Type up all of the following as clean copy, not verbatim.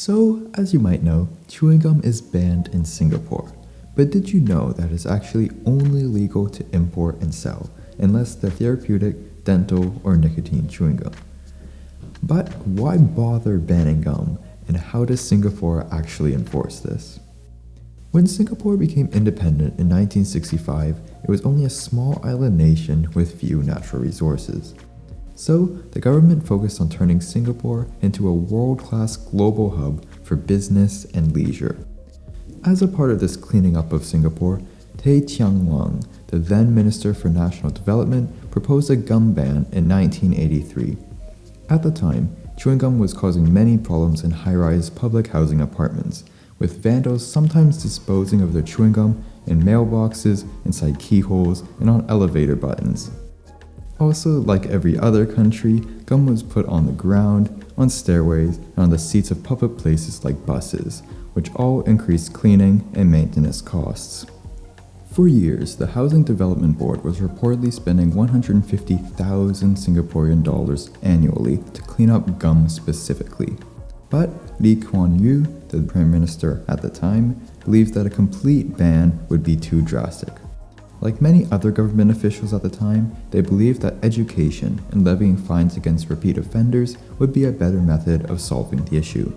So, as you might know, chewing gum is banned in Singapore. But did you know that it's actually only legal to import and sell, unless they're therapeutic, dental, or nicotine chewing gum? But why bother banning gum, and how does Singapore actually enforce this? When Singapore became independent in 1965, it was only a small island nation with few natural resources. So, the government focused on turning Singapore into a world-class global hub for business and leisure. As a part of this cleaning up of Singapore, Tay Chiang Wang, the then Minister for National Development, proposed a gum ban in 1983. At the time, chewing gum was causing many problems in high-rise public housing apartments, with vandals sometimes disposing of their chewing gum in mailboxes, inside keyholes, and on elevator buttons. Also, like every other country, gum was put on the ground, on stairways, and on the seats of public places like buses, which all increased cleaning and maintenance costs. For years, the Housing Development Board was reportedly spending 150,000 Singaporean dollars annually to clean up gum specifically. But Lee Kuan Yew, the Prime Minister at the time, believed that a complete ban would be too drastic. Like many other government officials at the time, they believed that education and levying fines against repeat offenders would be a better method of solving the issue.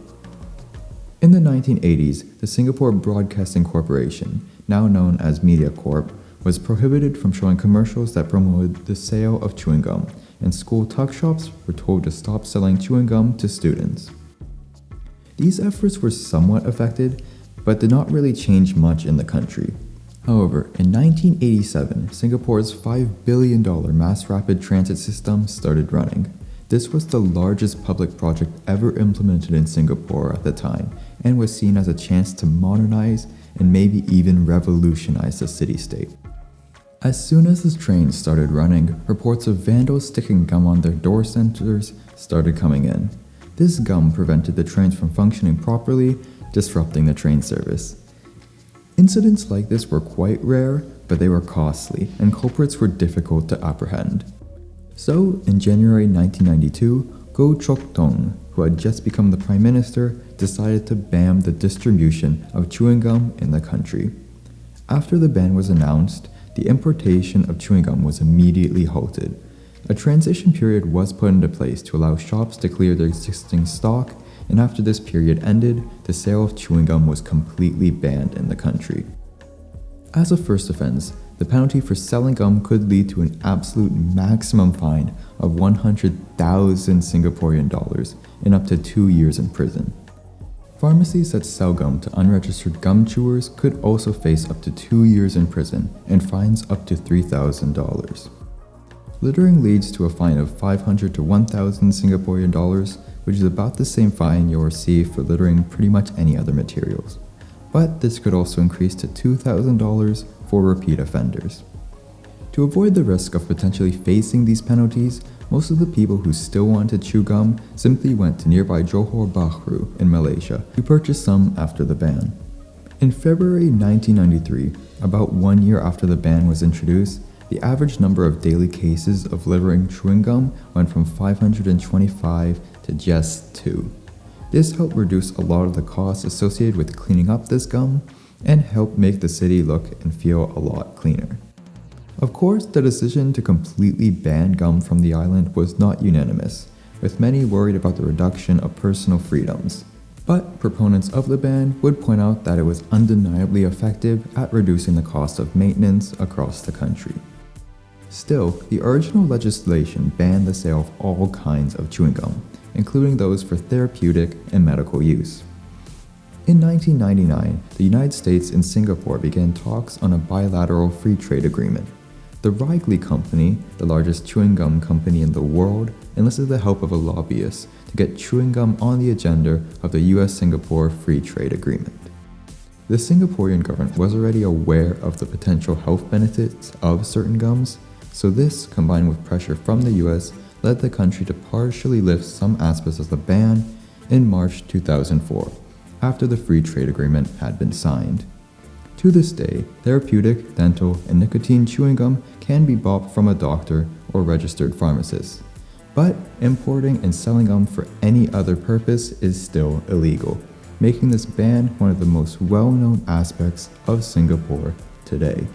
In the 1980s, the Singapore Broadcasting Corporation, now known as MediaCorp, was prohibited from showing commercials that promoted the sale of chewing gum, and school tuck shops were told to stop selling chewing gum to students. These efforts were somewhat effective, but did not really change much in the country. However, in 1987, Singapore's $5 billion mass rapid transit system started running. This was the largest public project ever implemented in Singapore at the time, and was seen as a chance to modernize and maybe even revolutionize the city-state. As soon as the trains started running, reports of vandals sticking gum on their door centers started coming in. This gum prevented the trains from functioning properly, disrupting the train service. Incidents like this were quite rare, but they were costly, and culprits were difficult to apprehend. So, in January 1992, Goh Chok Tong, who had just become the Prime Minister, decided to ban the distribution of chewing gum in the country. After the ban was announced, the importation of chewing gum was immediately halted. A transition period was put into place to allow shops to clear their existing stock, and after this period ended, the sale of chewing gum was completely banned in the country. As a first offense, the penalty for selling gum could lead to an absolute maximum fine of 100,000 Singaporean dollars and up to 2 years in prison. Pharmacies that sell gum to unregistered gum chewers could also face up to 2 years in prison and fines up to $3,000. Littering leads to a fine of 500 to 1,000 Singaporean dollars, which is about the same fine you'll receive for littering pretty much any other materials. But this could also increase to $2,000 for repeat offenders. To avoid the risk of potentially facing these penalties, most of the people who still want to chew gum simply went to nearby Johor Bahru in Malaysia to purchase some after the ban. In February 1993, about 1 year after the ban was introduced, the average number of daily cases of littering chewing gum went from 525 to just 2. This helped reduce a lot of the costs associated with cleaning up this gum and helped make the city look and feel a lot cleaner. Of course, the decision to completely ban gum from the island was not unanimous, with many worried about the reduction of personal freedoms. But proponents of the ban would point out that it was undeniably effective at reducing the cost of maintenance across the country. Still, the original legislation banned the sale of all kinds of chewing gum, including those for therapeutic and medical use. In 1999, the United States and Singapore began talks on a bilateral free trade agreement. The Wrigley Company, the largest chewing gum company in the world, enlisted the help of a lobbyist to get chewing gum on the agenda of the US-Singapore Free Trade Agreement. The Singaporean government was already aware of the potential health benefits of certain gums, so this, combined with pressure from the US, led the country to partially lift some aspects of the ban in March 2004, after the Free Trade Agreement had been signed. To this day, therapeutic, dental, and nicotine chewing gum can be bought from a doctor or registered pharmacist, but importing and selling gum for any other purpose is still illegal. making this ban one of the most well-known aspects of Singapore today.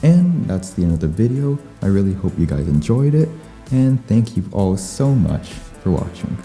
And that's the end of the video. I really hope you guys enjoyed it, and thank you all so much for watching.